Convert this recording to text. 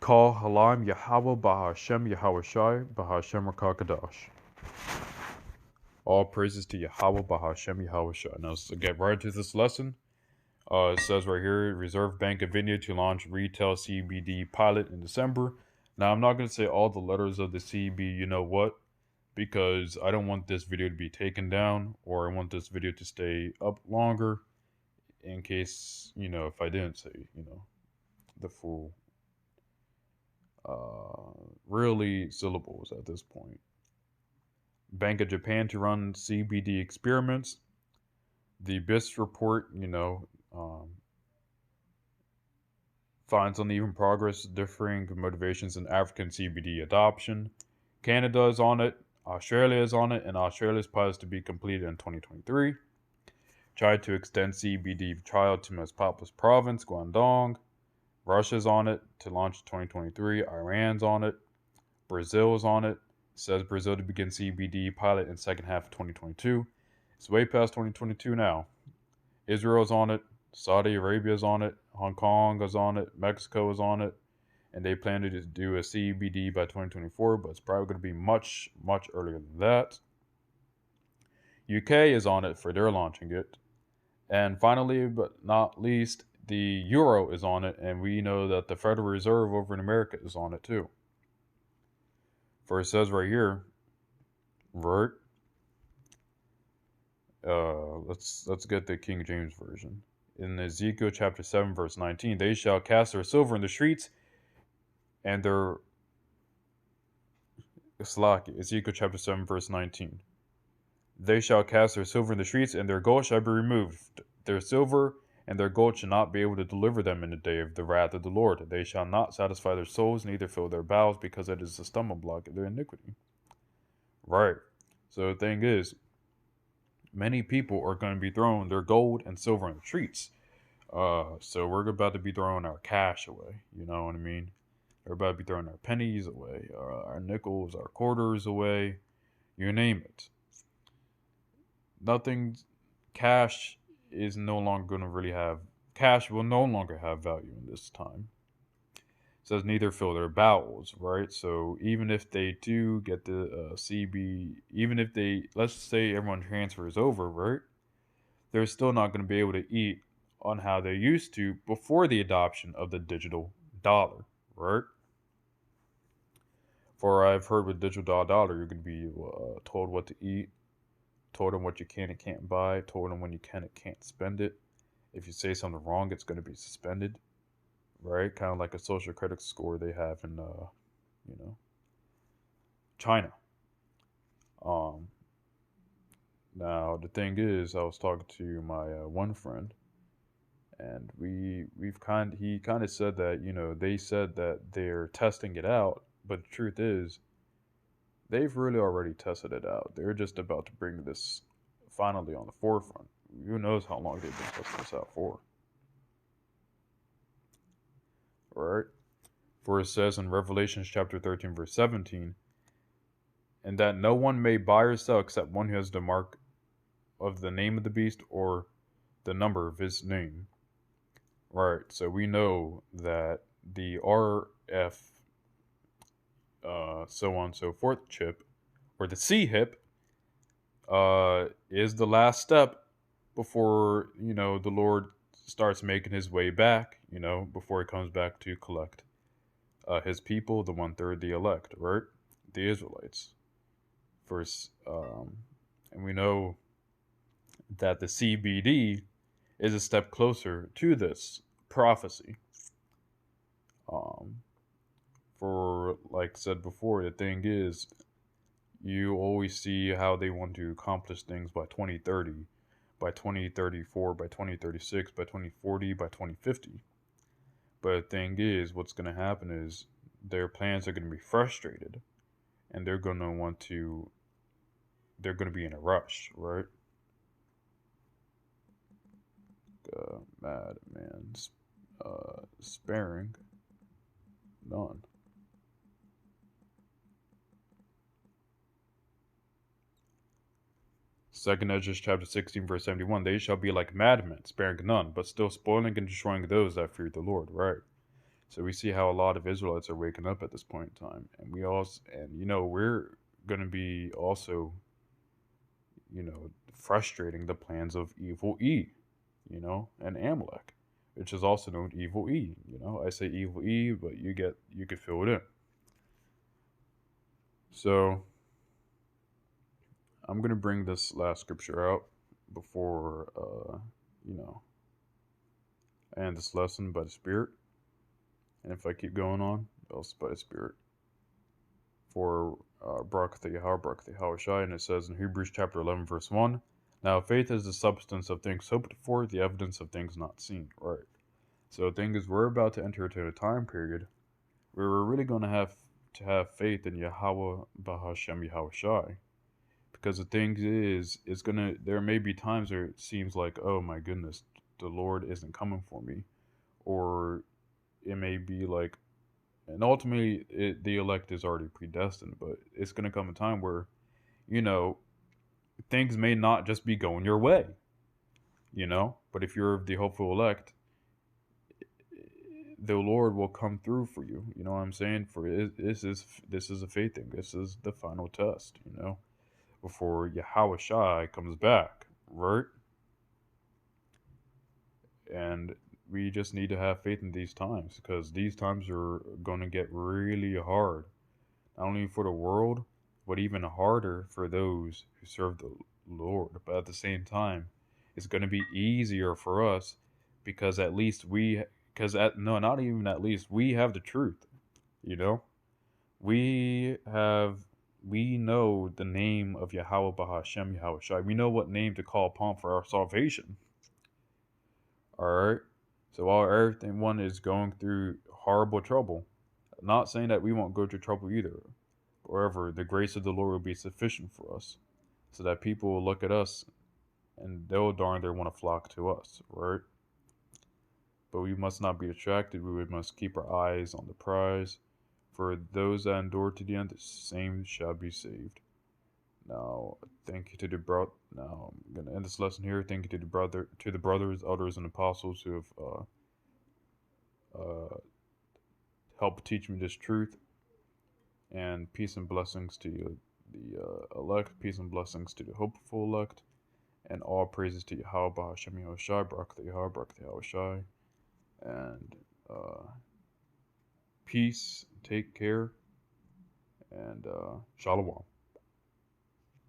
Call Halam Yahweh Bahashem Yahweh Shai Bahashem Rakakadash. All praises to Yahweh Bahashem Yahweh Shai. Now let's get right into this lesson. It says right here, Reserve Bank of India to launch retail CBD pilot in December. Now I'm not going to say all the letters of the CB, you know what, because I don't want this video to be taken down, or I want this video to stay up longer in case, if I didn't say, the full really syllables at this point. Bank of Japan to run CBD experiments. The BIS report, finds uneven progress, differing motivations in African CBD adoption. Canada is on it, Australia is on it, and Australia's plans to be completed in 2023. Tried to extend CBD trial to most populous province, Guangdong. Russia's on it to launch 2023. Iran's on it. Brazil is on it. Says Brazil to begin CBD pilot in second half of 2022. It's way past 2022 now. Israel's on it. Saudi Arabia's on it. Hong Kong is on it. Mexico is on it. And they plan to do a CBD by 2024, but it's probably going to be much, much earlier than that. UK is on it for their launching it. And finally, but not least, the Euro is on it, and we know that the Federal Reserve over in America is on it too. For it says right here, right? Let's get the King James version. In Ezekiel chapter 7, verse 19, they shall cast their silver in the streets, and their Ezekiel chapter 7, verse 19. They shall cast their silver in the streets, and their gold shall be removed. Their silver and their gold shall not be able to deliver them in the day of the wrath of the Lord. They shall not satisfy their souls, neither fill their bowels, because it is a stumbling block of their iniquity. Right. So the thing is, many people are going to be throwing their gold and silver in the streets. So we're about to be throwing our cash away. You know what I mean? We're about to be throwing our pennies away, our nickels, our quarters away. You name it. Cash is no longer going to really have, cash will no longer have value in this time. It says neither fill their bowels, right? So even if they do get the CB, even if they, let's say everyone transfers over, right? They're still not going to be able to eat on how they used to before the adoption of the digital dollar, right? For I've heard with digital dollar, you're going to be told what to eat, told them what you can and can't buy, told them when you can and can't spend it. If you say something wrong, it's going to be suspended, right? Kind of like a social credit score they have in, China. Now the thing is, I was talking to my one friend, and he kind of said that they said that they're testing it out, but the truth is, they've really already tested it out. They're just about to bring this finally on the forefront. Who knows how long they've been testing this out for. Alright? For it says in Revelation chapter 13, verse 17, and that no one may buy or sell except one who has the mark of the name of the beast or the number of his name. Right, so we know that the RF so on and so forth chip, or the C-hip, is the last step before, the Lord starts making his way back, before he comes back to collect his people, the 1/3, the elect, right? The Israelites. First, and we know that the CBD is a step closer to this prophecy. For like I said before, the thing is, you always see how they want to accomplish things by 2030, by 2034, by 2036, by 2040, by 2050. But the thing is, what's going to happen is their plans are going to be frustrated, and they're going to be in a rush, right? Madman, sparing none. Second Ezra chapter 16, verse 71, they shall be like madmen, sparing none, but still spoiling and destroying those that fear the Lord, right? So we see how a lot of Israelites are waking up at this point in time, and we're going to be also, frustrating the plans of evil E, and Amalek, which is also known evil E. I say evil E, but you could fill it in. So I'm gonna bring this last scripture out before I end this lesson by the Spirit. And if I keep going on, also by the Spirit. For Barak the Yahweh, Barak the Yahweh, and it says in Hebrews chapter 11, verse 1, now faith is the substance of things hoped for, the evidence of things not seen. Right. So the thing is, we're about to enter into a time period where we're really going to have faith in Yahweh Bahashem Yahweh Shai. Because the thing is, there may be times where it seems like, oh my goodness, the Lord isn't coming for me. Or it may be like, and ultimately the elect is already predestined, but it's going to come a time where, you know, things may not just be going your way, but if you're the hopeful elect, the Lord will come through for you. You know what I'm saying? This is a faith thing. This is the final test, before Yahweh Shai comes back, right? And we just need to have faith in these times, because these times are going to get really hard, not only for the world, but even harder for those who serve the Lord. But at the same time, it's going to be easier for us because at least no, not even at least, we have the truth, you know? We have, we know the name of Yahweh Bahashem Yahweh Shai. We know what name to call upon for our salvation. All right. So while everyone is going through horrible trouble, not saying that we won't go through trouble either. However, the grace of the Lord will be sufficient for us, so that people will look at us and they'll darn they want to flock to us, right? But we must not be distracted. We must keep our eyes on the prize. For those that endure to the end, the same shall be saved. Now, thank you to the brother. Now, I'm gonna end this lesson here. Thank you to the brothers, elders, and apostles who have uh, helped teach me this truth. And peace and blessings to you, the elect. Peace and blessings to the hopeful elect. And all praises to Yahweh Bahashem Yahweh Shai, Barak the Yahweh, Barak the Yahweh Shai. And peace, take care, and shalom.